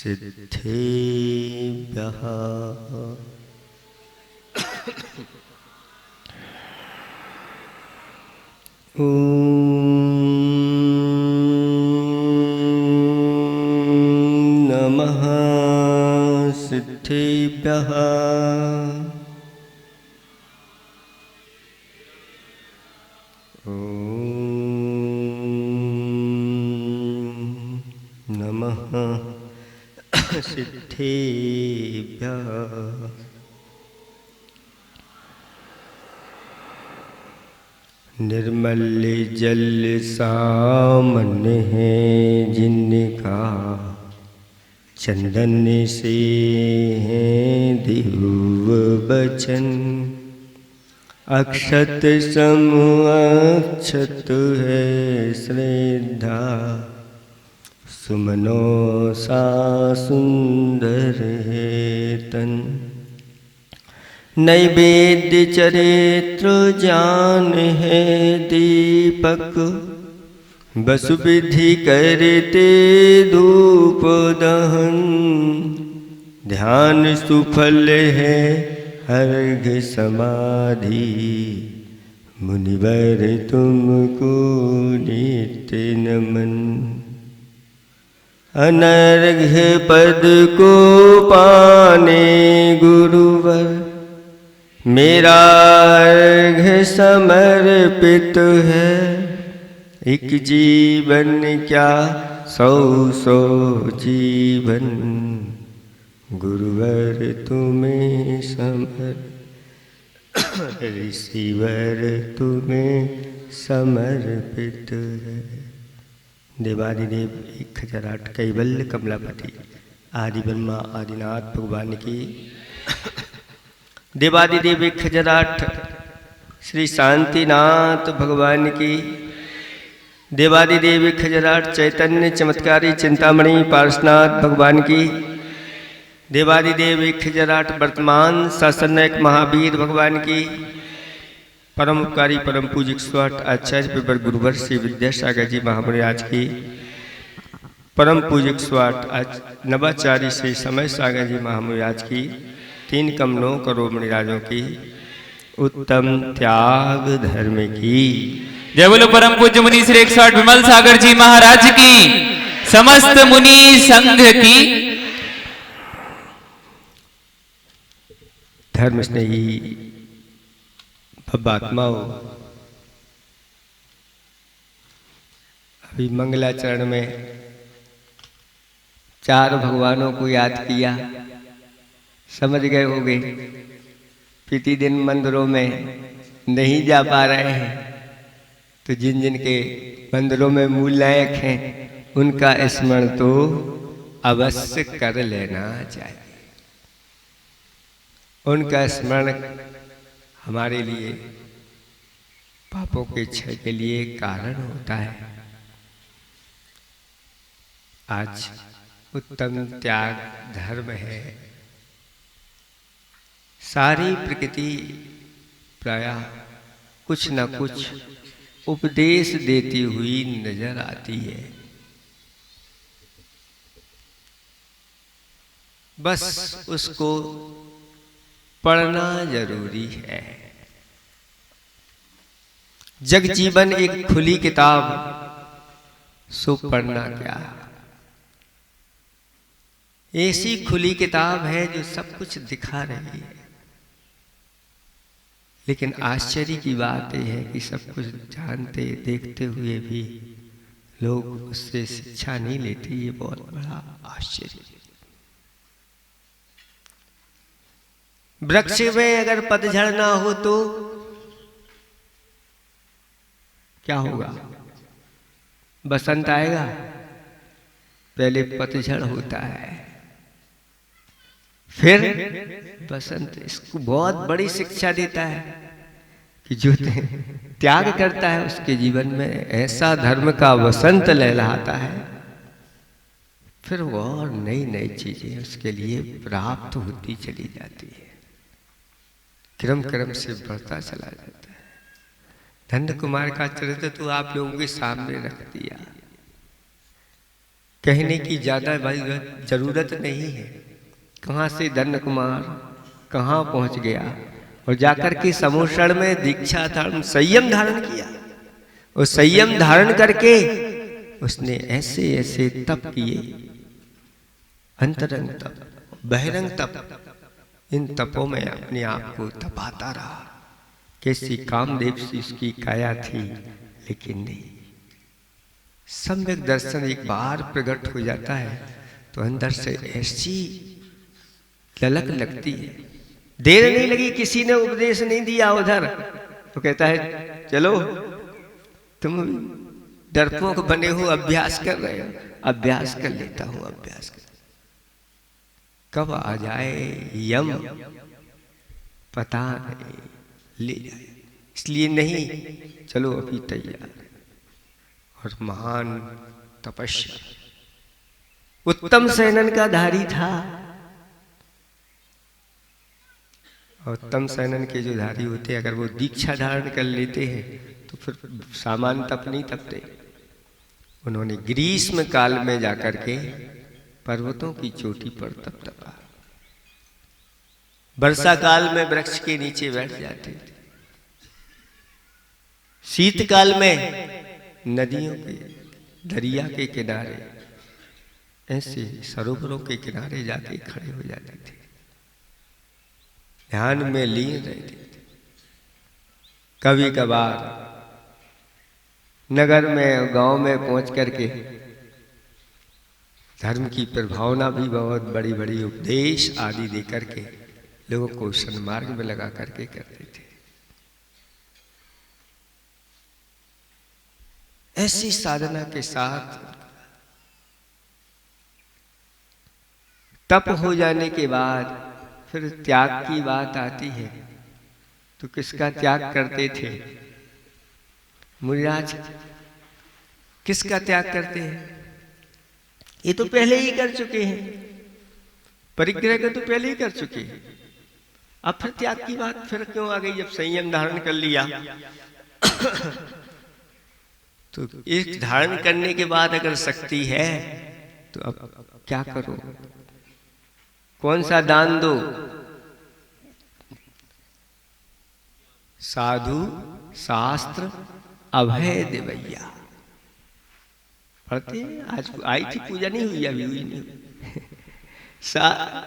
सिद्धेभ्यः ॐ नमः सिद्धेभ्यः ॐ नमः सिद्धेभ्यः निर्मल जल सामन है जिनका चंदन से है दिव्य बचन अक्षत सम अक्षत है श्रद्धा सुमनों सा सुंदर है तन नैवेद्य चरित्र जान है दीपक बसु विधि करते धूप दहन ध्यान सुफल है अर्घ समाधि मुनिवर तुमको नित्य नमन अनर्घ पद को पाने गुरुवर मेरा अर्घ समर्पित है एक जीवन क्या सौ सौ जीवन गुरुवर तुम्हें ऋषिवर तुम्हें समर्पित है। देवादिदेव 1008 कैवल्य कमलापति आदि ब्रह्मा आदिनाथ भगवान की देवादिदेव 1008 श्री शांतिनाथ भगवान की देवादिदेव 1008 चैतन्य चमत्कारी चिंतामणि पार्श्वनाथ भगवान की देवादिदेव 1008 वर्तमान शासननायक महावीर भगवान की परम उपकारी परम पूजिक स्वाट आचार्य पिपर गुरुवर श्री विद्यासागर जी महामुनिराज की परम पूजिक स्वाट नवाचार्य श्री समय सागर जी महामुनिराज की 3 कमलों करोड़ मुनिराजों की उत्तम त्याग धर्म की जय बोलो परम पूज्य मुनि श्री 108 विमल सागर जी महाराज की समस्त मुनि संघ की धर्म स्नेही भव्यात्माओं अभी मंगलाचरण में 4 भगवानों को याद किया समझ गए होंगे प्रतिदिन मंदिरों में नहीं जा पा रहे हैं तो जिन जिन के मंदिरों में मूल नायक हैं उनका स्मरण तो अवश्य कर लेना चाहिए। उनका स्मरण हमारे लिए पापों के क्षय के लिए कारण होता है। आज उत्तम त्याग धर्म है। सारी प्रकृति प्रायः कुछ न कुछ उपदेश देती हुई नजर आती है। बस उसको पढ़ना जरूरी है। जग जीवन एक खुली किताब सो पढ़ना क्या। ऐसी खुली किताब है जो सब कुछ दिखा रही है, लेकिन आश्चर्य की बात यह है कि सब कुछ जानते देखते हुए भी लोग उससे शिक्षा नहीं लेते। ये बहुत बड़ा आश्चर्य। वृक्ष में अगर पतझड़ ना हो तो क्या होगा? बसंत आएगा, पहले पतझड़ होता है, फिर बसंत। इसको बहुत बड़ी शिक्षा देता है कि जो त्याग करता है उसके जीवन में ऐसा धर्म का वसंत लहलाता है, फिर वो और नई नई चीजें उसके लिए प्राप्त होती चली जाती है, क्रम क्रम से बढ़ता चला जाता है। धन्य कुमार का चरित्र तो आप लोगों के सामने रख दिया। कहने की ज़्यादा जरूरत नहीं है। कहाँ से धन्य कुमार कहाँ पहुँच गया और जाकर के समोषण में दीक्षा धारण संयम धारण किया। और संयम धारण करके उसने ऐसे ऐसे तप किए, अंतरंग तप, बहिरंग तप। इन तपों में अपने आप को तपाता रहा। कैसी कामदेव सी उसकी काया थी, लेकिन नहीं, सम्यक दर्शन एक बार प्रकट हो जाता है तो अंदर से ऐसी ललक लगती है। देर नहीं लगी, किसी ने उपदेश नहीं दिया उधर, तो कहता है चलो तुम डरपोक बने हो, अभ्यास कर रहे हो, अभ्यास कर लेता हूं, अभ्यास कर। कब आ जाए यम पता नहीं, ले जाए, इसलिए नहीं, चलो अभी तैयार। और महान तपस्या, उत्तम सेनन का धारी था। और उत्तम सेनन के जो धारी होते हैं, अगर वो दीक्षा धारण कर लेते हैं तो फिर सामान्य तप नहीं तपते। उन्होंने ग्रीष्म काल में जाकर के पर्वतों की चोटी पर तप तपा। वर्षा काल में वृक्ष के नीचे बैठ जाते थे, शीतकाल में नदियों के, दरिया के किनारे, ऐसे सरोवरों के किनारे जाके खड़े हो जाते थे, ध्यान में लीन रहते थे। कभी कभार नगर में, गांव में पहुंच करके धर्म की प्रभावना भी बहुत बड़ी बड़ी उपदेश आदि दे करके लोगों को सन्मार्ग में लगा करके करते थे। ऐसी साधना के साथ तप हो जाने के बाद फिर त्याग की बात आती है। तो किसका त्याग करते थे मुनिराज? किसका त्याग करते हैं? ये तो पहले ही कर चुके हैं, परिग्रह का तो पहले ही कर चुके हैं। अब फिर त्याग की बात फिर क्यों आ गई? जब संयम धारण कर लिया तो एक धारण करने के बाद अगर शक्ति है तो अब क्या करो? कौन सा दान दो? साधु शास्त्र अभय देवैया पढ़ते हैं। आज आई थी पूजा, नहीं हुई, अभी हुई नहीं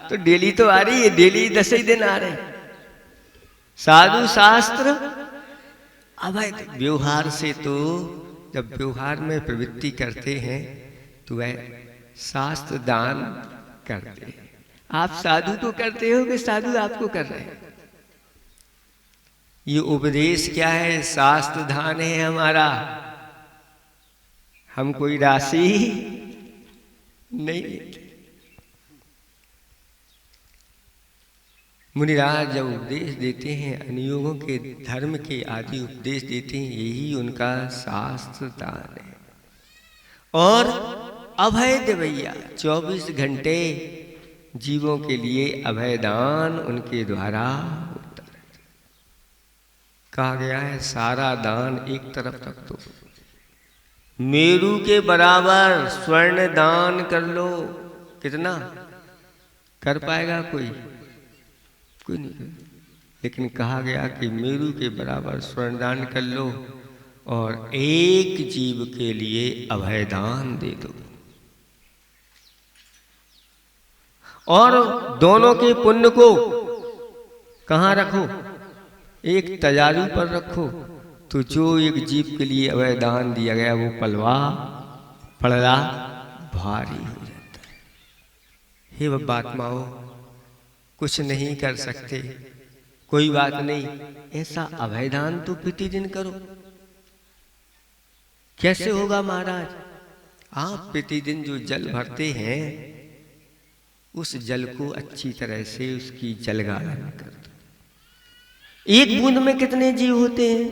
तो डेली तो आ रही है, डेली 10 ही दिन आ रहे हैं। साधु शास्त्र अभय। व्यवहार से तो जब व्यवहार में प्रवृत्ति करते हैं तो वह शास्त्र दान करते हैं। आप साधु को करते हो कि साधु आपको कर रहे हैं? ये उपदेश क्या है? शास्त्र दान है हमारा। हम कोई राशि नहीं लेते। मुनिराज जब उपदेश देते हैं, अनुयोगों के धर्म के आदि उपदेश देते हैं, यही उनका शास्त्र दान है। और अभय देवैया 24 घंटे जीवों के लिए अभय दान उनके द्वारा होता है। कहा गया है सारा दान एक तरफ रख दो, मेरू के बराबर स्वर्ण दान कर लो। कितना कर पाएगा कोई? कोई नहीं कर। लेकिन कहा गया कि मेरू के बराबर स्वर्ण दान कर लो और एक जीव के लिए अभय दान दे दो। और दोनों के पुण्य को कहाँ रखो? एक तराजू पर रखो। तो जो एक जीव के लिए अभय दान दिया गया वो पलड़ा भारी हो जाता है। हे बात्माओं, कुछ नहीं कर सकते, कोई बात नहीं, ऐसा अभय दान तो प्रतिदिन करो। कैसे होगा महाराज? आप प्रतिदिन जो जल भरते हैं उस जल को अच्छी तरह से उसकी जलगालन कर दो। एक बूंद में कितने जीव होते हैं?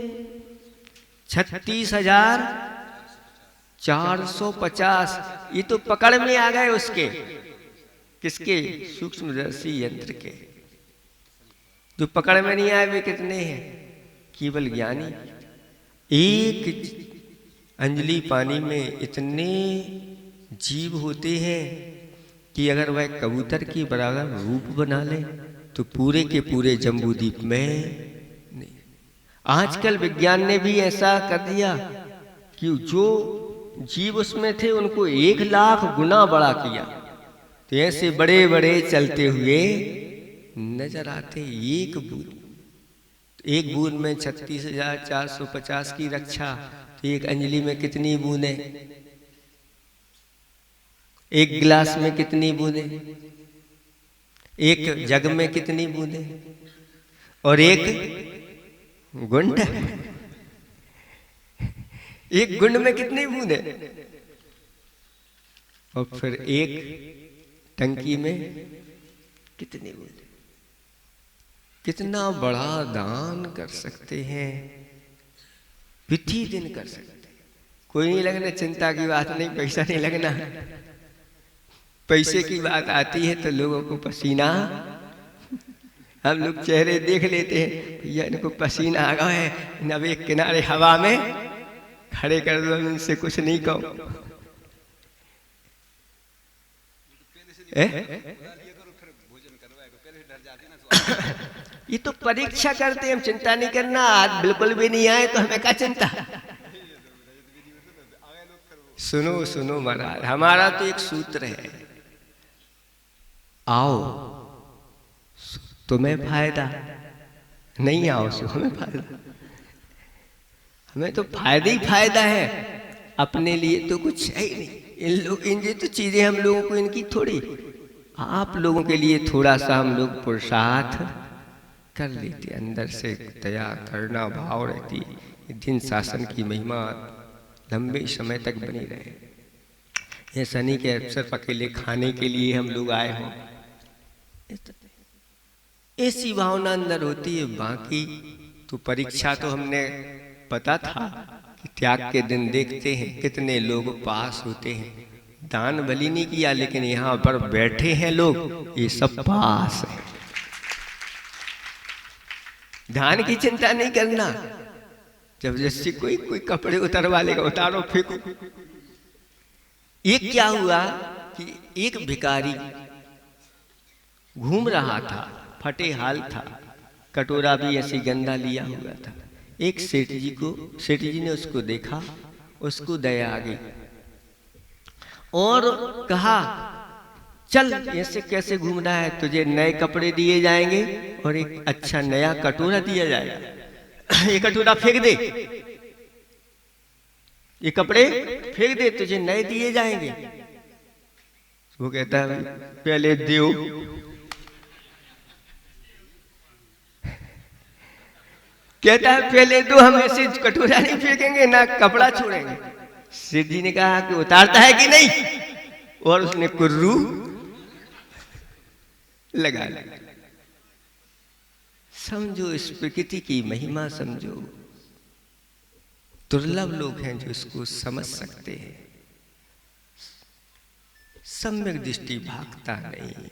36,450। ये तो पकड़ में आ गए उसके। किसके? सूक्ष्मदर्शी यंत्र के। जो पकड़ में नहीं आए वे कितने हैं? केवल ज्ञानी। एक अंजलि पानी में इतने जीव होते हैं कि अगर वह कबूतर की बराबर रूप बना ले तो पूरे के पूरे जम्बूद्वीप में नहीं। आजकल विज्ञान ने भी ऐसा कर दिया कि जो जीव उसमें थे उनको 1,00,000 गुना बड़ा किया, तो ऐसे बड़े बड़े चलते हुए नजर आते। एक बूंद में 36,450 की रक्षा, तो एक अंजलि में कितनी बूंदें, एक गिलास में कितनी बूंदें, एक जग में कितनी बूंदें, और एक गुंड, एक गुंड में कितनी बूंदें, और फिर एक टंकी में कितनी बूंदें। कितना बड़ा दान कर सकते हैं, विधि दिन कर सकते हैं। कोई नहीं लगना, चिंता की बात नहीं, पैसा नहीं लगना। पैसे की बात आती है तो लोगों को पसीना, हम लोग चेहरे देख लेते हैं, भैया इनको पसीना आ गया है, अब एक किनारे हवा में खड़े कर दो, इनसे कुछ नहीं कहो। ये तो परीक्षा करते हैं, हम चिंता नहीं करना। आज बिल्कुल भी नहीं आए तो हमें क्या चिंता। सुनो सुनो महाराज, हमारा तो एक सूत्र है, आओ तुम्हें फायदा, नहीं आओ सो हमें फायदा। हमें तो फायदा ही फायदा है, अपने लिए तो कुछ है ही नहीं। इन ये तो चीजें हम लोगों को इनकी थोड़ी, आप लोगों के लिए थोड़ा सा हम लोग पुरुषार्थ कर लेते, अंदर से दया करुणा भाव रहती, दिन शासन की महिमा लंबे समय तक बनी रहे। ऐसा नहीं कि सिर्फ अकेले खाने के लिए हम लोग आए हों, ऐसी भावना अंदर होती है। बाकी तो परीक्षा तो हमने पता था कि त्याग के दिन देखते हैं कितने लोग पास होते हैं। दान भली नहीं किया, लेकिन यहाँ पर बैठे हैं लोग, ये सब पास है। दान की चिंता नहीं करना, जबरदस्ती कोई कपड़े उतरवा लेगा, उतारो फेंको। एक क्या हुआ कि एक भिखारी घूम रहा था, फटे हाल था, कटोरा भी ऐसी गंदा लिया हुआ था। एक सेठ जी ने उसको देखा, उसको दया आ गई और कहा चल ऐसे कैसे घूम रहा है, तुझे नए कपड़े दिए जाएंगे और एक अच्छा नया कटोरा दिया जाएगा। ये कटोरा फेंक दे, ये कपड़े फेंक दे, तुझे नए दिए जाएंगे। वो कहता है पहले दो। कहता है पहले दो, हम ऐसे कटोरा नहीं फेंकेंगे ना कपड़ा छोड़ेंगे। सेठ जी ने कहा कि उतारता है कि नहीं, और उसने कुर्रू लगा लिया। समझो इस प्रकृति की महिमा, समझो दुर्लभ लोग हैं जो इसको समझ सकते हैं। सम्यक दृष्टि भागता नहीं,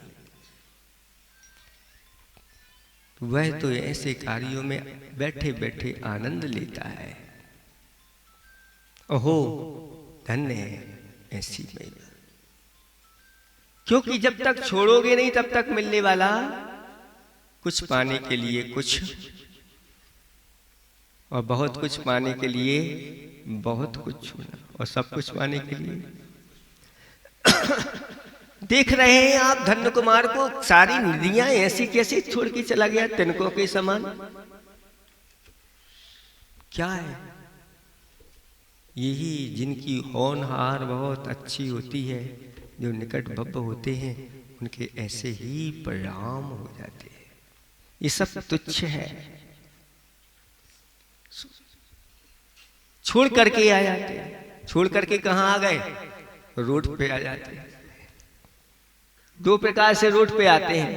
वह तो ऐसे कार्यों में बैठे बैठे आनंद लेता है। ओहो धन्य है ऐसी महिमा, क्योंकि जब तक छोड़ोगे नहीं तब तक मिलने वाला कुछ पाने के लिए कुछ, और बहुत कुछ पाने के लिए बहुत कुछ छोड़ना, और सब कुछ पाने के लिए देख रहे हैं आप धन्य कुमार को, सारी नदियां ऐसी कैसी छोड़ के चला गया, तिनकों के समान। क्या है यही जिनकी होनहार बहुत अच्छी होती है, जो निकट भव्य होते हैं, उनके ऐसे ही परिणाम हो जाते हैं। ये सब तुच्छ है, छोड़ करके आ जाते हैं। छोड़ करके कहाँ आ गए, रोड पे आ जाते हैं। दो प्रकार से रोड पे आते हैं,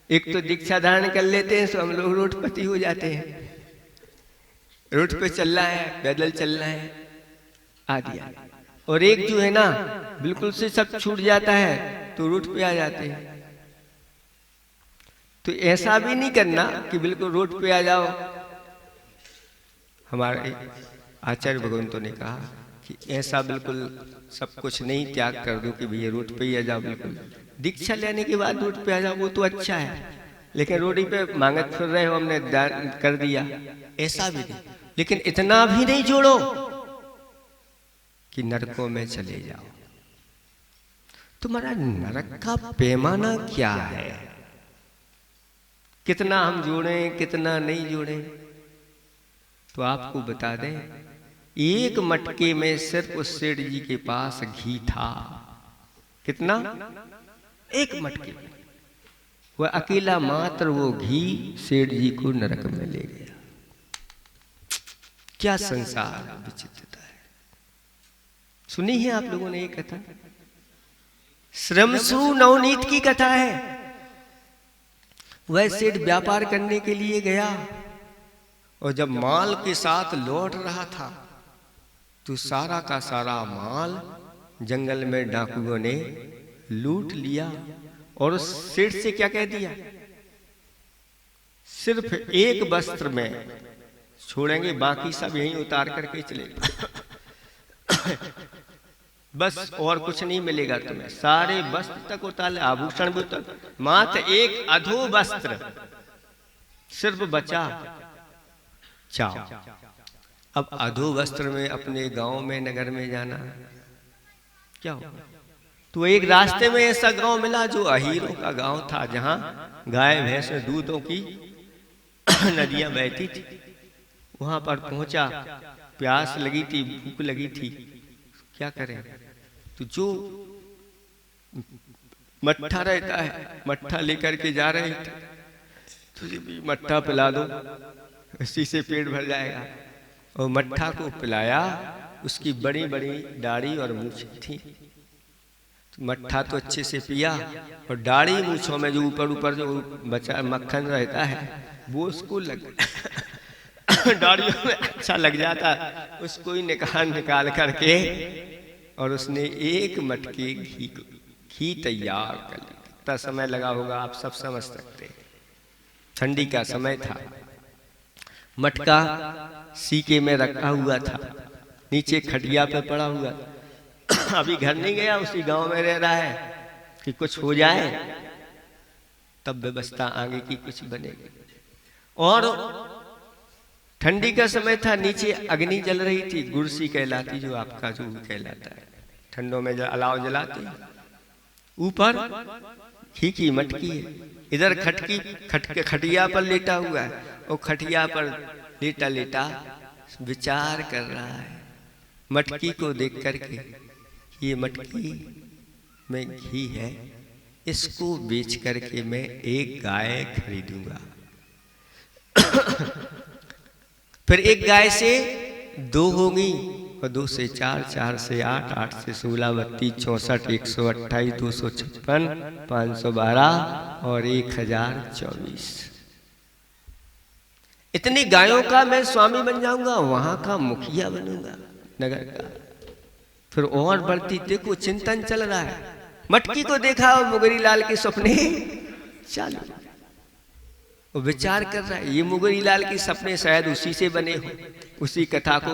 एक तो दीक्षा धारण कर लेते हैं, सो हम लोग रोडपति हो जाते हैं। रोड पे चलना है, पैदल चलना है आदि। और एक जो है ना बिल्कुल से सब छूट जाता है तो रोड पे आ जाते हैं। तो ऐसा भी नहीं करना कि बिल्कुल रोड पे आ जाओ। हमारे आचार्य भगवंतों ने कहा कि ऐसा बिल्कुल सब कुछ नहीं त्याग कर दूं कि भैया रोड पे ही आ जाओ। बिल्कुल दीक्षा लेने के बाद रोड पे आ जाओ वो तो अच्छा है, लेकिन रोडी पे मांगत फिर रहे हो हमने दान कर दिया, ऐसा भी नहीं। लेकिन इतना भी नहीं जोड़ो कि नरकों में चले जाओ। तुम्हारा नरक का पैमाना क्या है? कितना हम जोड़ें कितना नहीं जोड़ें? तो आपको बता दें, एक मटके में सिर्फ उस सेठ जी के पास घी था। कितना? एक मटके में वह अकेला मात्र वो घी सेठ जी को नरक में ले गया। क्या संसार विचित्रता है। सुनी है आप लोगों ने ये कथा? श्रमसु नवनीत की कथा है। वह सेठ व्यापार करने के लिए गया और जब माल के साथ लौट रहा था तो सारा का सारा माल जंगल में डाकुओं ने लूट लिया और उस सेठ से क्या कह दिया, सिर्फ एक वस्त्र में छोड़ेंगे, बाकी सब यहीं उतार करके चले बस और कुछ नहीं मिलेगा तुम्हें, सारे वस्त्र तक उतार ले, आभूषण भी उतार, मात्र एक अधो वस्त्र सिर्फ बचा। चाओ अब अधो वस्त्र में अपने गांव में नगर में जाना क्या हो? तो एक रास्ते में ऐसा गांव मिला जो अहीरों का गांव था, जहां गाय भैंस दूधों की नदियां बहती थी। वहां पर पहुंचा, प्यास लगी थी, भूख लगी थी, क्या करें? तो जो मट्ठा रहता है मट्ठा लेकर के जा रहे थे, तुझे भी मट्ठा पिला दो, इसी से पेट भर जाएगा। और मट्ठा को पिलाया, उसकी बड़ी बड़ी दाढ़ी और मूछ थी। तो मट्ठा तो अच्छे से पिया और दाढ़ी मूछों में जो ऊपर ऊपर जो बचा मक्खन रहता है वो उसको लग दाढ़ियों में अच्छा लग जाता, उसको ही निकाल करके और उसने एक मटके घी तैयार कर लिया। कितना समय लगा होगा आप सब समझ सकते हैं। ठंडी का समय था, मटका सीके में रखा हुआ था, नीचे खटिया पे पड़ा हुआ। अभी घर नहीं गया, उसी गांव में रह रहा है कि कुछ हो जाए तब व्यवस्था आगे की कुछ बनेगी। और ठंडी का समय था, नीचे अग्नि जल रही थी, गुरसी कहलाती, जो आपका जो कहलाता है, ठंडों में अलाव जलाते। ऊपर घी की मटकी है, इधर खटिया पर लेटा हुआ है और खटिया पर लेटा लेटा विचार कर रहा है मटकी को देख करके, ये मटकी में घी है, इसको बेच करके मैं एक गाय खरीदूंगा। फिर एक गाय से दो होगी और 2 से 4, 4 से 8, 8 से 16, 32, 64, 128, 256, 512 और 1024। इतनी गायों का मैं स्वामी बन जाऊंगा, वहां का मुखिया बनूंगा नगर का। फिर और बढ़ती, देखो चिंतन चल रहा है। मटकी को देखा और मुगरी लाल के सपने चालू, वो विचार कर रहा है, ये मुगरी लाल के सपने शायद उसी से बने हो, उसी कथा को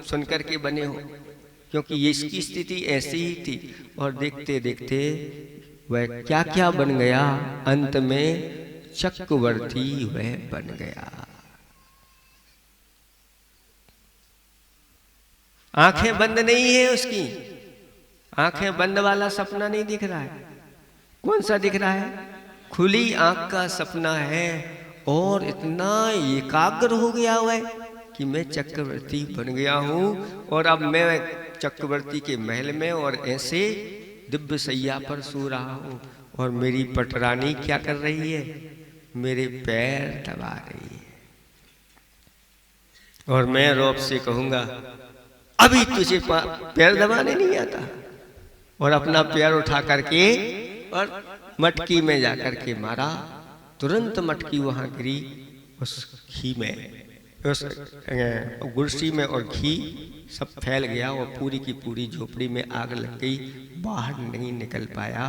सुनकर के बने हो, क्योंकि ये इसकी स्थिति ऐसी ही थी। और देखते देखते वह क्या क्या बन गया, अंत में चक्रवर्ती वह बन गया। आंखें बंद नहीं है उसकी, आंखें बंद वाला सपना नहीं दिख रहा है। कौन सा दिख रहा है? खुली आंख का सपना है। और इतना एकाग्र हो गया हुआ है कि मैं चक्रवर्ती बन गया हूं और अब मैं चक्रवर्ती के महल में और ऐसे दिव्य सैया पर सो रहा हूं और मेरी पटरानी क्या कर रही है, मेरे पैर दबा रही है। और मैं रौब से कहूंगा, अभी तुझे पैर दबाने नहीं आता, और अपना पैर उठा करके और मटकी में जाकर के मारा। तुरंत मटकी वहां गिरी उस घी में, उस गुरसी में, और घी सब फैल गया और पूरी की पूरी झोपड़ी में आग लग गई। बाहर नहीं निकल पाया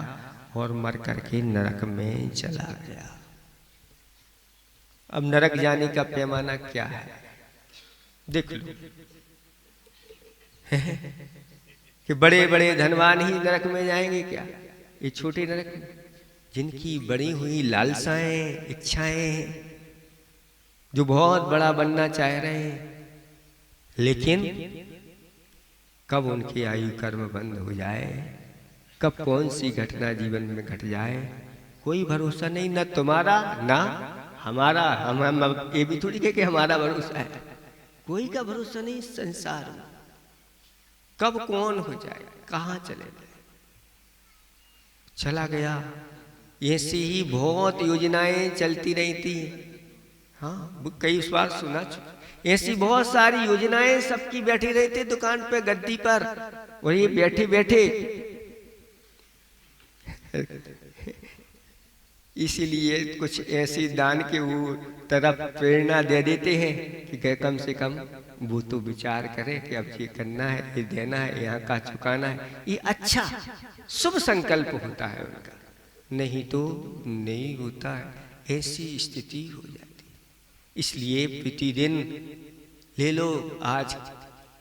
और मर करके नरक में चला गया। अब नरक जाने का पैमाना क्या है, देख लो। कि बड़े बड़े धनवान ही नरक में जाएंगे क्या? ये छोटे नरक में जिनकी बड़ी हुई लालसाएं, इच्छाएं हैं, जो बहुत बड़ा बनना चाह रहे हैं, लेकिन कब उनकी आयु कर्म बंद हो जाए, कब कौन सी घटना जीवन में घट जाए, कोई भरोसा नहीं, न तुम्हारा ना हमारा। हम ये भी थोड़ी कहे कि हमारा भरोसा है, कोई का भरोसा नहीं इस संसार में, कब कौन हो जाए, कहाँ चले जाए। चला गया, ऐसी ही बहुत योजनाएं चलती रही थी। हाँ, कई बार सुना, ऐसी बहुत सारी योजनाएं सबकी बैठी रही थी दुकान पे, गद्दी पर, और ये बैठे बैठे इसीलिए कुछ ऐसी दान के वो तरफ प्रेरणा दे देते हैं कि कम से कम वो तो विचार करे कि अब ये करना है, ये देना है, यहाँ का चुकाना है। ये अच्छा शुभ संकल्प होता है उनका, नहीं तो नहीं होता है, ऐसी स्थिति हो जाती। इसलिए प्रतिदिन ले लो, आज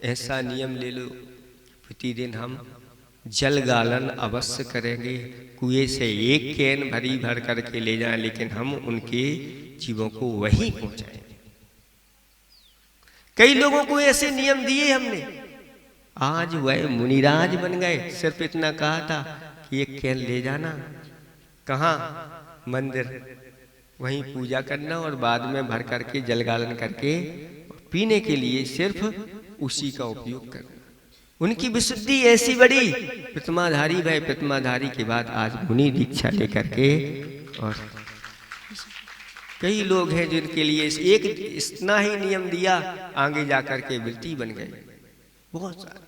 ऐसा नियम ले लो, प्रतिदिन हम जल गालन अवश्य करेंगे। कुएं से एक कैन भरी भर करके ले जाएं, लेकिन हम उनके जीवों को वहीं पहुंचाएंगे। कई लोगों को ऐसे नियम दिए हमने, आज वह मुनिराज बन गए। सिर्फ इतना कहा था कि एक कैन ले जाना, कहाँ? मंदिर, वहीं पूजा करना और बाद में भर करके जल गालन करके पीने के लिए सिर्फ उसी का उपयोग करना। उनकी विशुद्धि ऐसी बड़ी, प्रतिमाधारी भय, प्रतिमाधारी के बाद आज मुनि दीक्षा लेकर के, और कई लोग हैं जिनके लिए एक इतना ही नियम दिया, आगे जाकर के विल्टी बन गए। बहुत सारे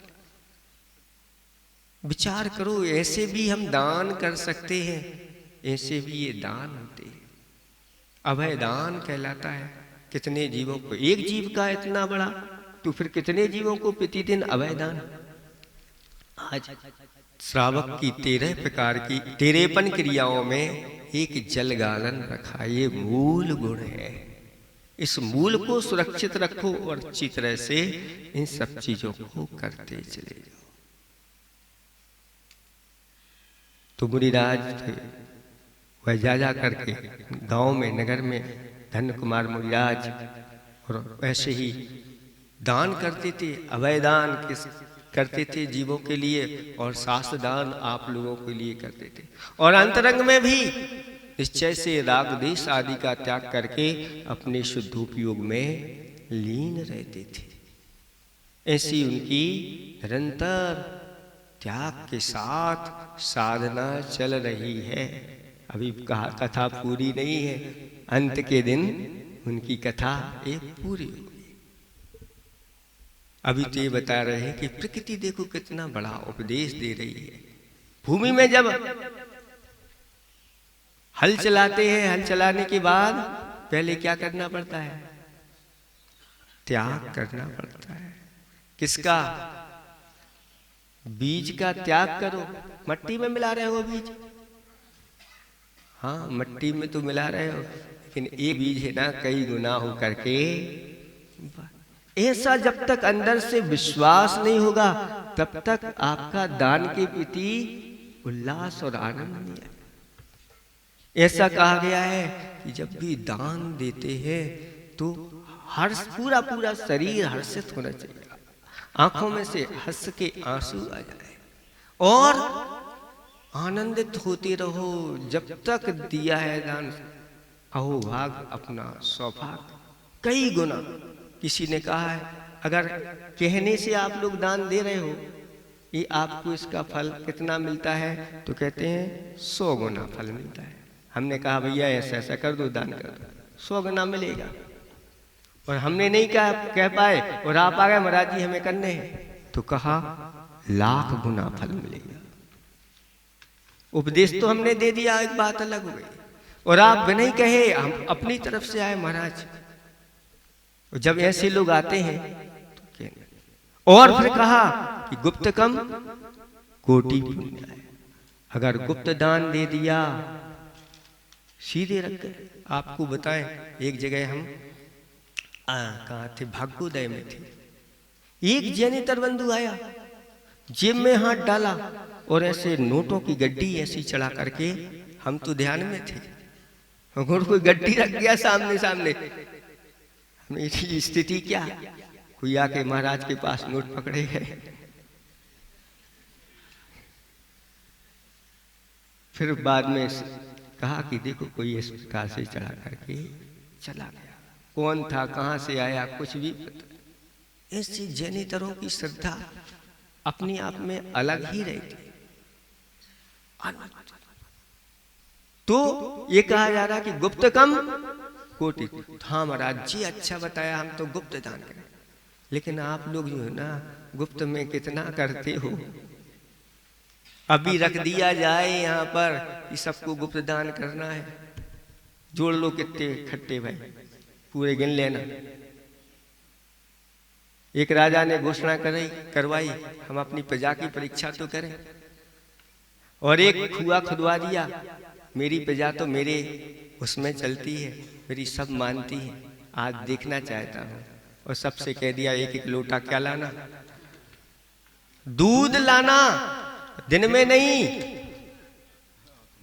विचार करो, ऐसे भी हम दान कर सकते हैं, ऐसे भी ये दान होते हैं। अभय दान कहलाता है। कितने जीवों को, एक जीव का इतना बड़ा, तो फिर कितने जीवों को प्रतिदिन अभय दान। आज श्रावक की 13 प्रकार की 53 क्रियाओं में एक जल गालन रखा, ये मूल गुण है। इस मूल को सुरक्षित रखो और अच्छी तरह से इन सब चीजों को करते चले जाओ। तो मुनिराज वह जा करके गांव में, नगर में धन्य कुमार मुनिराज, और ऐसे ही दान करते थे, अभय दान किस करते थे जीवों के लिए, और शास्त्र दान आप लोगों के लिए करते थे। और अंतरंग में भी निश्चय से राग देश आदि का त्याग करके अपने शुद्धोपयोग में लीन रहते थे। ऐसी उनकी निरंतर त्याग के साथ साधना चल रही है। अभी कथा पूरी नहीं है, अंत के दिन उनकी कथा एक पूरी होगी। अभी तो ये बता रहे हैं कि प्रकृति देखो कितना बड़ा उपदेश दे रही है। भूमि में जब हल चलाते हैं, हल चलाने के बाद पहले क्या करना पड़ता है? त्याग करना पड़ता है। किसका? बीज का त्याग करो। मट्टी में मिला रहे हो बीज, हाँ मट्टी में तो मिला रहे हो, लेकिन एक बीज है ना, कई गुना हो करके। ऐसा जब तक अंदर से विश्वास नहीं होगा, तब तक आपका दान के प्रति उल्लास और आनंद नहीं आएगा। ऐसा कहा गया है कि जब भी दान देते हैं तो हर्ष, पूरा पूरा शरीर हर्षित होना चाहिए, आंखों में से हंस के आंसू आ जाए और आनंदित होते रहो। जब तक दिया है दान, अहोभाग अपना सौभाग्य कई गुना। किसी ने कहा है, अगर कहने से आप लोग दान दे रहे हो, ये आपको इसका फल कितना मिलता है? तो कहते हैं 100 गुना फल मिलता है। हमने कहा भैया ऐसा ऐसा कर दो, दान कर दो, 100 गुना मिलेगा। और हमने नहीं कह पाए और आप आ गए, महाराज जी हमें करने हैं, तो कहा 1,00,000 गुना फल मिलेगा। उपदेश तो हमने दे दिया, एक बात अलग हो गई। और आप बिना ही कहे हम अपनी तरफ से आए महाराज। जब ऐसे लोग आते हैं तो कहने, और फिर कहा कि गुप्त कम कोटि पुण्य है। अगर गुप्त दान दे दिया, सीधे रख गए। आपको बताएं, एक जगह हम कहाँ थे, भाग्योदय में थे। एक जैनेतर बंधु आया, जेब में हाथ डाला और ऐसे नोटों की गड्डी ऐसी चढ़ा करके, हम तो ध्यान में थे, और कोई गड्डी रख गया सामने सामने। मेरी स्थिति क्या, कोई आके महाराज के पास नोट पकड़े गए। फिर बाद में कहा कि देखो कोई इस प्रकार से चढ़ा करके चला गया, कौन था, कहां से आया, कुछ भी पता। ऐसी जैनेतरों की श्रद्धा अपने आप में अलग ही रहती। तो ये कहा जा रहा कि गुप्त कम कोटि। हाँ महाराज जी, अच्छा बताया, हम तो गुप्त दान करें, लेकिन आप लोग जो है ना गुप्त में कितना करते हो। अभी रख दिया जाए यहाँ पर कि सबको गुप्त दान करना है, जोड़ लो कितने खट्टे भाई, पूरे गिन लेना। एक राजा ने घोषणा करवाई, हम अपनी प्रजा की परीक्षा तो करें, और एक कुआं खुदवा दिया। मेरी प्रजा तो मेरे उसमें चलती है, मेरी सब मानती है, आज देखना चाहता हूं। और सबसे कह दिया एक एक लोटा क्या लाना, दूध लाना, दिन में नहीं,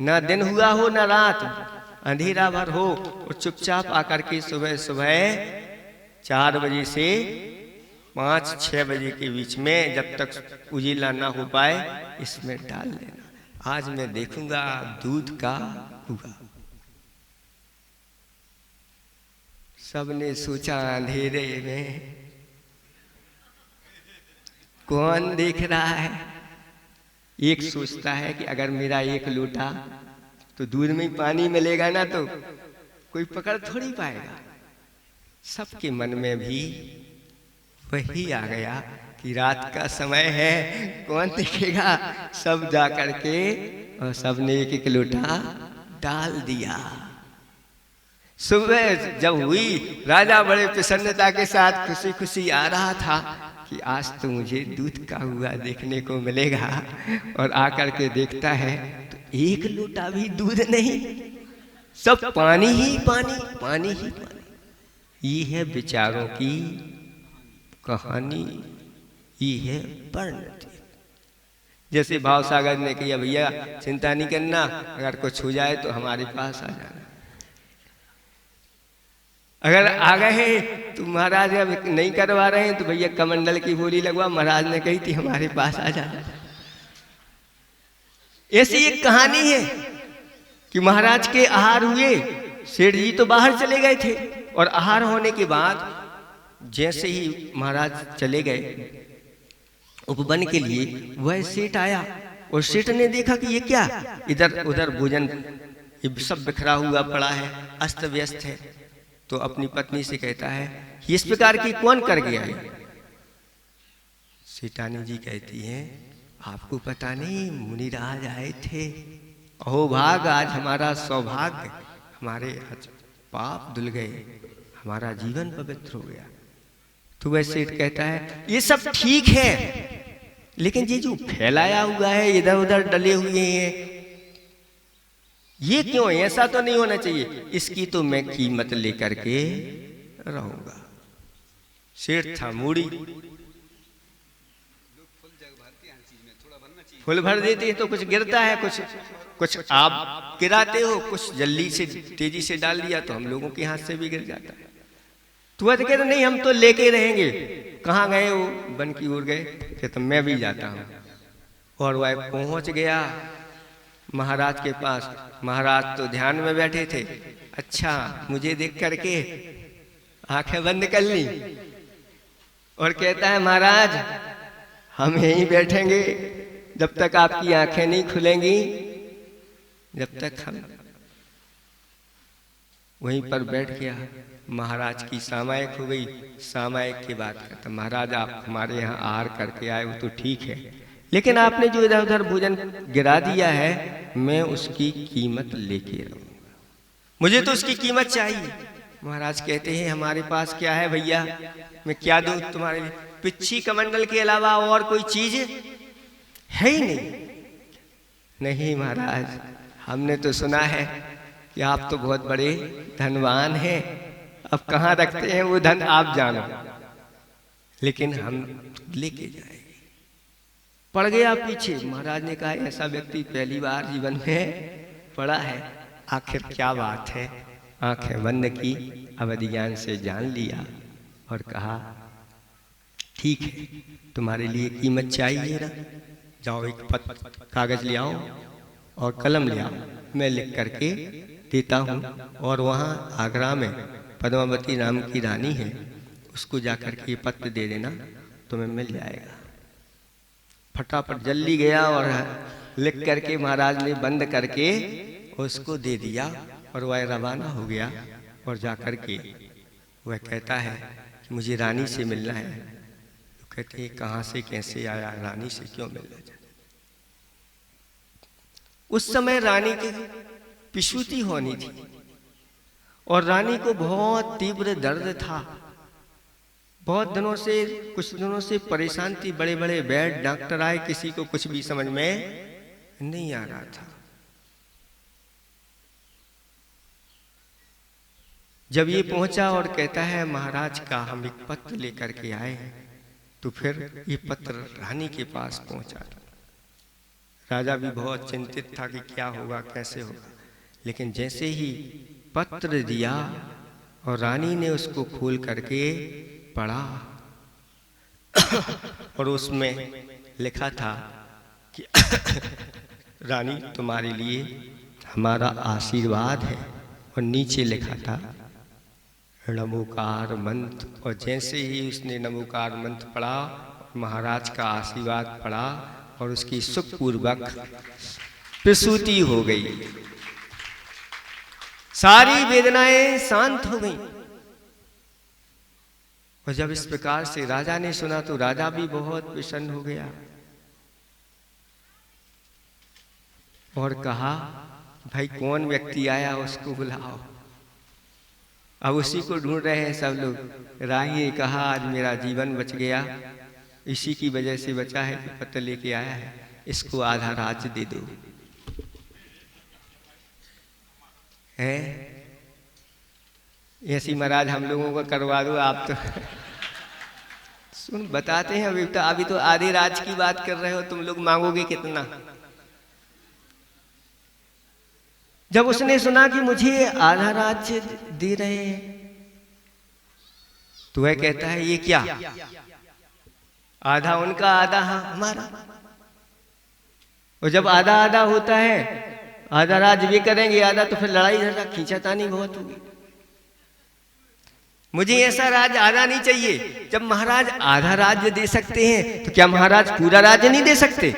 ना दिन हुआ हो ना रात, अंधेरा भर हो, और चुपचाप आकर के सुबह सुबह 4 बजे से 5-6 बजे के बीच में, जब तक उजीला ना हो पाए, इसमें डाल लेना। आज मैं देखूंगा दूध का कुआं। सबने सोचा अंधेरे में कौन देख रहा है। एक सोचता है कि अगर मेरा एक लोटा तो दूध में पानी मिलेगा ना, तो कोई पकड़ थोड़ी पाएगा। सबके मन में भी वही आ गया कि रात का समय है, कौन देखेगा। सब जा करके और सबने एक एक लोटा डाल दिया। सुबह जब हुई, राजा बड़े प्रसन्नता के साथ खुशी खुशी आ रहा था कि आज तो मुझे दूध का हुआ देखने को मिलेगा। और आकर के देखता है तो एक लोटा भी दूध नहीं, सब पानी ही पानी, पानी ही पानी। ये है विचारों की कहानी, ये है परिणति। जैसे भाव सागर ने कहा, भैया चिंता नहीं करना, अगर कुछ हो जाए तो हमारे पास आ जाना। अगर आ गए तो महाराज अब नहीं करवा रहे हैं तो भैया कमंडल की बोली लगवा, महाराज ने कही थी हमारे पास आ जाना। ऐसी एक कहानी है कि महाराज के आहार हुए, सेठ जी तो बाहर चले गए थे, और आहार होने के बाद जैसे ही महाराज चले गए उपवन के लिए, वह सेठ आया, और सेठ ने देखा कि ये क्या, इधर उधर भोजन सब बिखरा हुआ पड़ा है, अस्त व्यस्त है। तो अपनी पत्नी से कहता है, इस प्रकार की कौन कर गया है। सेठानी जी कहती हैं, आपको पता नहीं मुनिराज आए थे, अहो भाग, आज हमारा सौभाग्य, हमारे पाप धुल गए, हमारा जीवन पवित्र हो गया। तो वह सेठ कहता है, ये सब ठीक है, लेकिन ये जो फैलाया हुआ है, इधर उधर डले हुए हैं, ये क्यों है, ऐसा तो नहीं होना चाहिए, इसकी तो मैं कीमत लेकर के रहूंगा। सेठ था मूड़ी, फूल भर देते हैं तो कुछ गिरता है, कुछ आप गिराते हो, कुछ जल्दी से तेजी से डाल दिया तो हम लोगों के हाथ से भी गिर जाता है। तो वह कहते नहीं, हम तो लेके रहेंगे। कहाँ गए वो, बन की ओर गए, कहते मैं भी जाता हूँ। और वह पहुंच गया महाराज के पास। महाराज तो ध्यान में बैठे थे। अच्छा, मुझे देख करके आंखें बंद कर ली और कहता है, महाराज हम यहीं बैठेंगे जब तक आपकी आंखें नहीं खुलेंगी, जब तक हम। वहीं पर बैठ गया। महाराज की सामायिक हो गई। सामायिक की बात करता, महाराज आप हमारे यहाँ आहार करके आए, वो तो ठीक है, लेकिन आपने जो इधर उधर भोजन गिरा दिया है, मैं उसकी कीमत लेके रहूंगा, मुझे तो उसकी कीमत चाहिए। महाराज कहते हैं, हमारे पास क्या है भैया, मैं क्या दूं तुम्हारे लिए, पिच्छी कमंडल के अलावा और कोई चीज है ही नहीं। नहीं महाराज, हमने तो सुना है कि आप तो बहुत बड़े धनवान हैं, अब कहाँ रखते हैं वो धन आप जानो, लेकिन हम लेके जाएंगे। पड़ गया पीछे। महाराज ने कहा ऐसा व्यक्ति पहली बार जीवन में पड़ा है, आखिर क्या बात है। आंखें बंद की, अवधि ज्ञान से जान लिया और कहा ठीक है, तुम्हारे लिए कीमत चाहिए ना, जाओ एक कागज ले आओ और कलम ले आओ, मैं लिख करके देता हूँ। और वहाँ आगरा में पद्मावती नाम की रानी है, उसको जाकर के पत्र दे देना, तुम्हें मिल जाएगा। फटाफट जल्दी गया और लिख करके महाराज ने बंद करके उसको दे दिया और वह रवाना हो गया। और जाकर के वह कहता है कि मुझे रानी से मिलना है। तो कहते हैं कहाँ से कैसे आया, रानी से क्यों मिलना चाहता। उस समय रानी की पिशुति होनी थी और रानी को बहुत तीव्र दर्द था, बहुत दिनों से, कुछ दिनों से परेशान थी। बड़े बड़े वैद्य डॉक्टर आए, किसी को कुछ भी समझ में नहीं आ रहा था। जब ये पहुंचा और कहता है महाराज का हम एक पत्र लेकर के आए हैं, तो फिर ये पत्र रानी के पास पहुंचा। राजा भी बहुत चिंतित था कि क्या होगा, कैसे होगा। लेकिन जैसे ही पत्र दिया और रानी ने उसको खोल करके पढ़ा और उसमें लिखा था कि रानी तुम्हारे लिए हमारा आशीर्वाद है। और नीचे लिखा था नमोकार मंत्र। और जैसे ही उसने नमोकार मंत्र पढ़ा, महाराज का आशीर्वाद पढ़ा और उसकी सुखपूर्वक प्रसूति हो गई। सारी वेदनाएं शांत हो गई। और जब इस प्रकार से राजा ने सुना तो राजा भी बहुत प्रसन्न हो गया और कहा भाई कौन व्यक्ति आया, उसको बुलाओ। अब उसी को ढूंढ रहे हैं सब लोग। रानी ने कहा आज मेरा जीवन बच गया, इसी की वजह से बचा है कि पत्र लेके आया है, इसको आधा राज्य दे दो। है ऐसी महाराज हम लोगों को करवा दो आप तो। सुन बताते हैं, अभी तो आधे राज की बात कर रहे हो, तुम लोग मांगोगे कितना। जब उसने सुना कि मुझे आधा राज्य दे रहे हैं, तो वह कहता है ये क्या, आधा उनका आधा हमारा। और जब आधा आधा होता है, आधा राज वे करेंगे, आधा तो फिर लड़ाई झगड़ा खींचातानी बहुत होगी। मुझे ऐसा राज आधा नहीं चाहिए। जब महाराज आधा राज्य दे सकते हैं तो क्या महाराज पूरा राज्य नहीं दे सकते।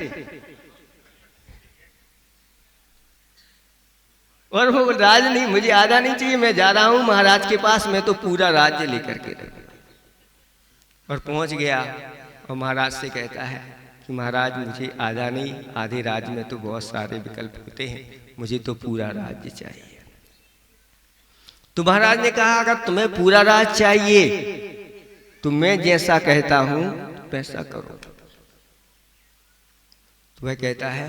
और वो राज नहीं, मुझे आधा नहीं चाहिए, मैं जा रहा हूं महाराज के पास, मैं तो पूरा राज्य लेकर के रहूंगा। और पहुंच गया और महाराज से कहता है कि महाराज मुझे आधा नहीं, आधे राज्य में तो बहुत सारे विकल्प होते हैं, मुझे तो पूरा राज्य चाहिए। तो महाराज ने कहा अगर तुम्हें पूरा राज्य चाहिए तो मैं जैसा कहता हूं वैसा करो। तो वह कहता है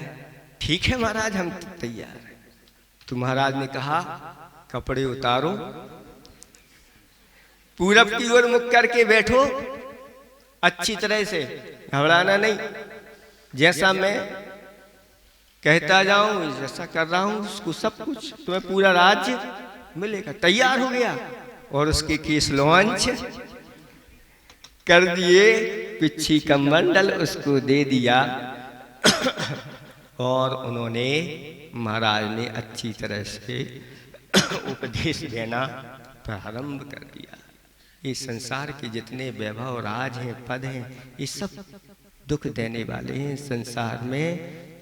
ठीक है महाराज हम तैयार हैं। तो महाराज ने कहा कपड़े उतारो, पूरब की ओर मुख करके बैठो, अच्छी तरह से, घबराना नहीं, जैसा मैं कहता जाऊं जैसा कर रहा हूं उसको सब कुछ तुम्हें पूरा राज्य मिलेगा। तैयार हो गया और उसके केस लॉन्च कर दिए, पिछी का मंडल उसको दे दिया और उन्होंने, महाराज ने अच्छी तरह से उपदेश देना प्रारंभ कर दिया। ये संसार के जितने वैभव राज हैं, पद हैं, ये सब दुख देने वाले हैं, संसार में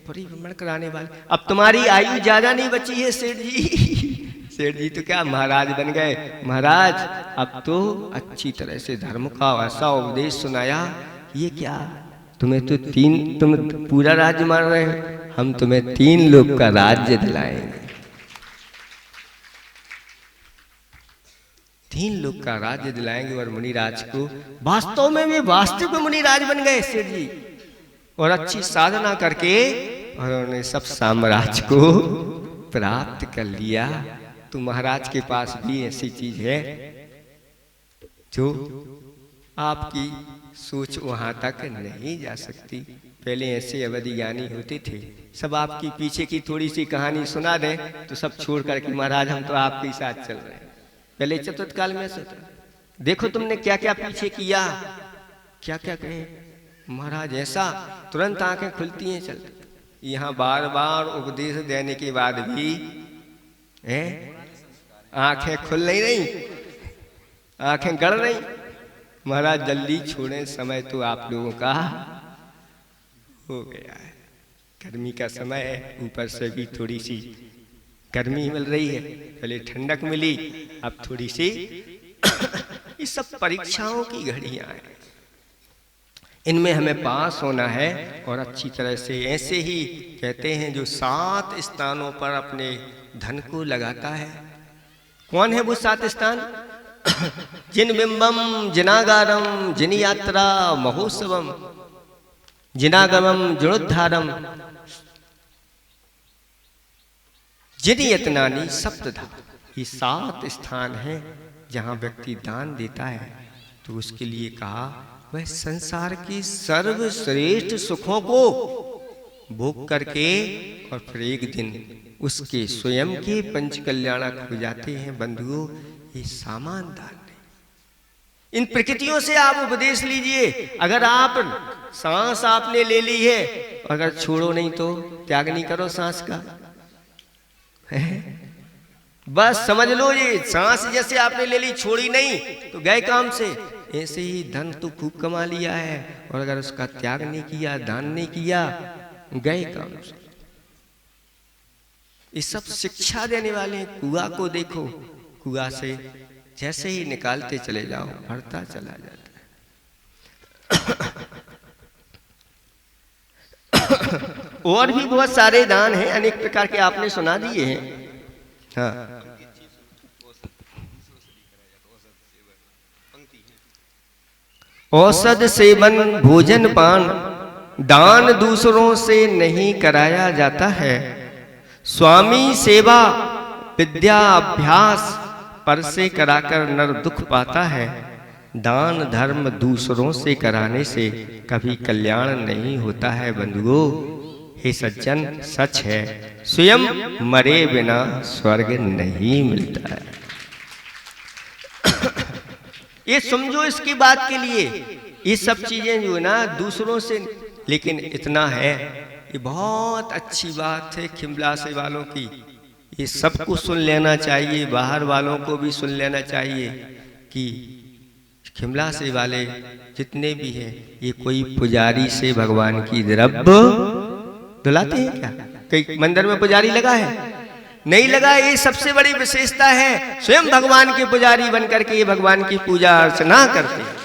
परिभ्रमण कराने वाले। अब तुम्हारी आयु ज्यादा नहीं बची है सेठ जी। सेठ जी तो क्या महाराज बन गए। महाराज अब तो अच्छी तरह से धर्म का ऐसा उपदेश सुनाया, ये क्या तुम्हें तो तुम पूरा राज्य मान रहे हो, हम तुम्हें 3 लोक का राज्य दिलाएंगे। 3 लोक का राज्य दिलाएंगे। और मुनिराज को वास्तव में वे वास्तविक मुनिराज बन गए सेठ जी, और अच्छी साधना करके और उन्होंने सब साम्राज्य को प्राप्त कर लिया। तो महाराज के पास भी ऐसी चीज है जो आपकी सोच वहां तक नहीं जा सकती। पहले ऐसे अवधि ज्ञानी होते थे, सब आपकी पीछे की थोड़ी सी कहानी सुना दें तो सब छोड़ करके महाराज हम तो आपके साथ चल रहे हैं। पहले चतुर्थ काल में ऐसा था, देखो तुमने क्या क्या पीछे किया, क्या क्या कहे महाराज, ऐसा तुरंत आंखें खुलती हैं चलते। यहाँ बार बार उपदेश देने के बाद भी आंखें खुल नहीं रही, आंखें गड़ रही। महाराज जल्दी छोड़ें, समय तो आप लोगों का हो गया है, गर्मी का समय है, ऊपर से भी थोड़ी सी गर्मी मिल रही है, पहले ठंडक मिली अब थोड़ी सी ये सब परीक्षाओं की घड़ियां हैं, इनमें हमें पास होना है और अच्छी तरह से। ऐसे ही कहते हैं जो 7 स्थानों पर अपने धन को लगाता है, कौन है वो 7 स्थान? जिन बिंबम जिनागारम जिन यात्रा महोत्सवम जिनागमम जुणोद्धारम जिन यत्नानि सप्तधा। ये 7 स्थान हैं जहाँ व्यक्ति दान देता है तो उसके लिए कहा वह संसार की सर्वश्रेष्ठ सुखों को भोग करके और फिर एक दिन उसके स्वयं के पंच कल्याणक हो जाते हैं। बंधुओं, ये सामान दान नहीं। इन प्रकृतियों से आप उपदेश लीजिए। अगर आप सांस आपने ले ली है, अगर छोड़ो नहीं तो त्याग नहीं करो सांस का, बस समझ लो ये सांस जैसे आपने ले ली, छोड़ी नहीं तो गए काम से। ऐसे ही धन तो खूब कमा लिया है और अगर उसका त्याग नहीं किया, दान नहीं किया, गए काम से। ये सब शिक्षा देने वाले। कुआ को देखो, कुआ से जैसे ही निकालते चले जाओ भरता चला जाता है। और भी बहुत सारे दान हैं, अनेक प्रकार के आपने सुना दिए हैं। हाँ, औषध सेवन भोजन पान दान दूसरों से नहीं कराया जाता है। स्वामी सेवा विद्या अभ्यास पर से कराकर नर दुख पाता है। दान धर्म दूसरों से कराने से कभी कल्याण नहीं होता है। बंधुओं, हे सज्जन, सच है, स्वयं मरे बिना स्वर्ग नहीं मिलता है। ये समझो इसकी बात के लिए, ये सब चीजें जो है ना दूसरों से, लेकिन इतना है, ये बहुत अच्छी बात है खिमलासे वालों की, ये सबको सुन लेना चाहिए, बाहर वालों को भी सुन लेना चाहिए कि खिमलासे वाले जितने भी हैं ये कोई पुजारी से भगवान की द्रव्य दिलाते हैं क्या? कई मंदिर में पुजारी लगा है? नहीं लगा। ये सबसे बड़ी विशेषता है, स्वयं भगवान के पुजारी बनकर के ये भगवान की पूजा अर्चना करते हैं।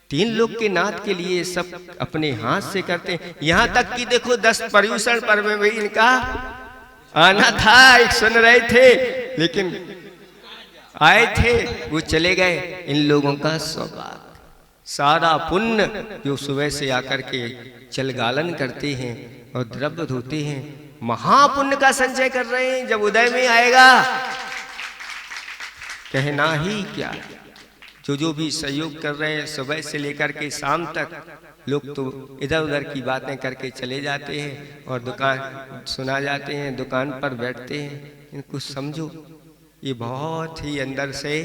3 लोग के नाथ के लिए सब अपने हाथ से करते हैं। यहां तक कि देखो 10 पर्यूषण पर्व में भी इनका आना था, एक सुन रहे थे, लेकिन आए थे वो चले गए। इन लोगों का सौभाग्य, सारा पुण्य जो सुबह से आकर के चलगालन करते हैं और द्रव्य धोते हैं, महापुण्य का संचय कर रहे हैं। जब उदय में आएगा कहना ही क्या। जो भी सहयोग कर रहे हैं सुबह से लेकर के शाम तक, लोग तो इधर उधर की बातें करके चले जाते हैं और दुकान सुना जाते हैं, दुकान पर बैठते हैं। इनको समझो, ये बहुत ही अंदर से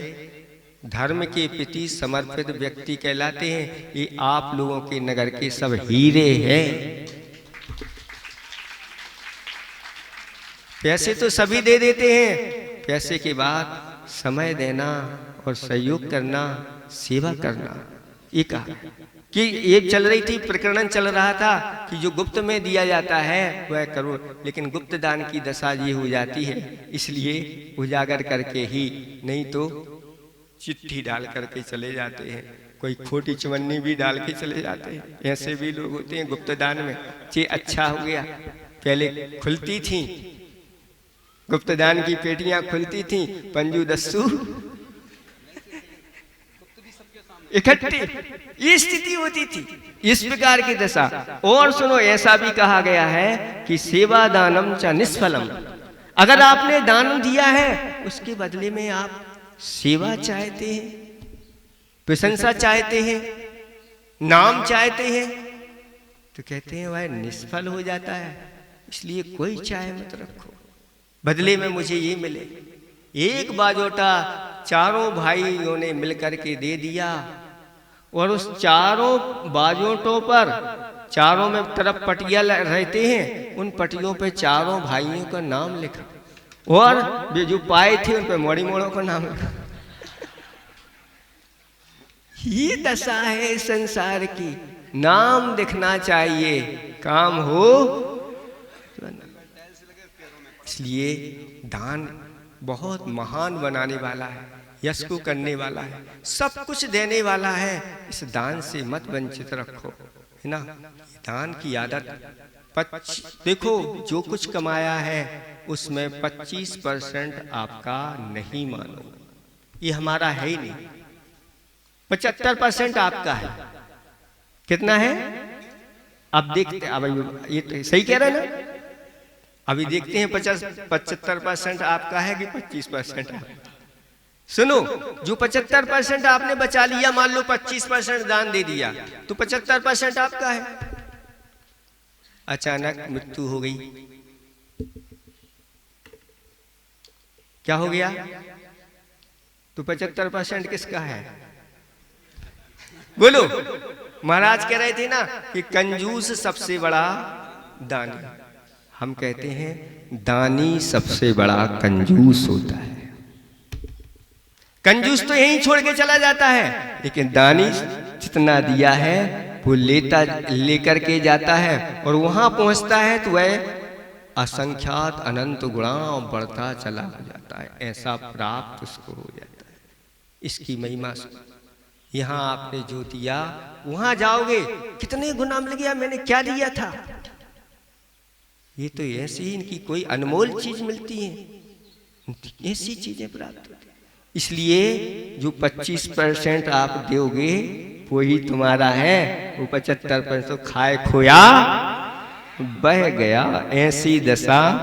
धर्म के प्रति समर्पित व्यक्ति कहलाते हैं। ये आप लोगों के नगर के सब हीरे हैं। पैसे तो सभी दे देते हैं, पैसे के बाद समय देना और सहयोग करना, सेवा करना, ये कहा कि एक चल रही थी, प्रकरण चल रहा था कि जो गुप्त में दिया जाता है वह करो, लेकिन गुप्त दान की दशा ये हो जाती है, इसलिए उजागर करके ही, नहीं तो चिट्ठी डाल करके चले जाते हैं, कोई खोटी चवन्नी भी डाल के चले जाते हैं। ऐसे भी लोग होते हैं गुप्त दान में। चे अच्छा हो गया, पहले खुलती थी गुप्त दान की पेटियां, खुलती थी, पंजू दस्सू इकट्ठी, ये स्थिति होती थी। इस प्रकार की दशा। और सुनो, ऐसा भी कहा गया है कि सेवा दानम च निष्फलम। अगर आपने दान दिया है उसके बदले में आप सेवा चाहते हैं, प्रशंसा चाहते हैं, नाम चाहते हैं तो कहते हैं वह निष्फल हो जाता है, इसलिए कोई चाय मत रखो, बदले में मुझे ये मिले। एक बाजोटा चारों भाइयों ने मिलकर के दे दिया और उस चारों बाजोटों पर चारों में तरफ पटिया रहते हैं, उन पटियों पे चारों भाइयों का नाम लिखा और वे जो पाए थे उन पे मोड़ी मोड़ों का नाम लिखा। ये दशा है संसार की, नाम दिखना चाहिए, काम हो। इसलिए दान बहुत महान बनाने वाला है, यश को करने वाला है, सब कुछ देने वाला है। इस दान से मत वंचित रखो, है ना। दान की आदत देखो, जो कुछ कमाया है उसमें 25% आपका नहीं मानो, ये हमारा है ही नहीं। 75% आपका है। कितना है अब देखते, अब ये सही कह रहे हैं ना। अभी देखते हैं 75% आपका है कि 25% आपका। सुनो, जो 75% आपने बचा लिया, मान लो 25% दान दे दिया, तो 75% आपका है। अचानक मृत्यु हो गई, क्या हो गया? तो 75% किसका है? बोलो। महाराज कह रहे थे ना कि कंजूस सबसे बड़ा दानी। हम कहते हैं दानी सबसे बड़ा कंजूस होता है। कंजूस तो यहीं छोड़ के चला जाता है, लेकिन दानी जितना दिया है वो लेकर के जाता है और वहां पहुंचता है तो वह असंख्यात अनंत गुणा बढ़ता चला हो जाता है, ऐसा प्राप्त उसको हो जाता है। इसकी महिमा सुनो। यहाँ आपने जो दिया वहां जाओगे, कितने गुना मिल गया, मैंने क्या दिया था। ये तो ऐसे ही इनकी कोई अनमोल चीज मिलती है, ऐसी चीजें प्राप्त होती। इसलिए जो 25% आप दोगे वही तुम्हारा है, वो 75% तो खाए खोया बह गया, ऐसी दशा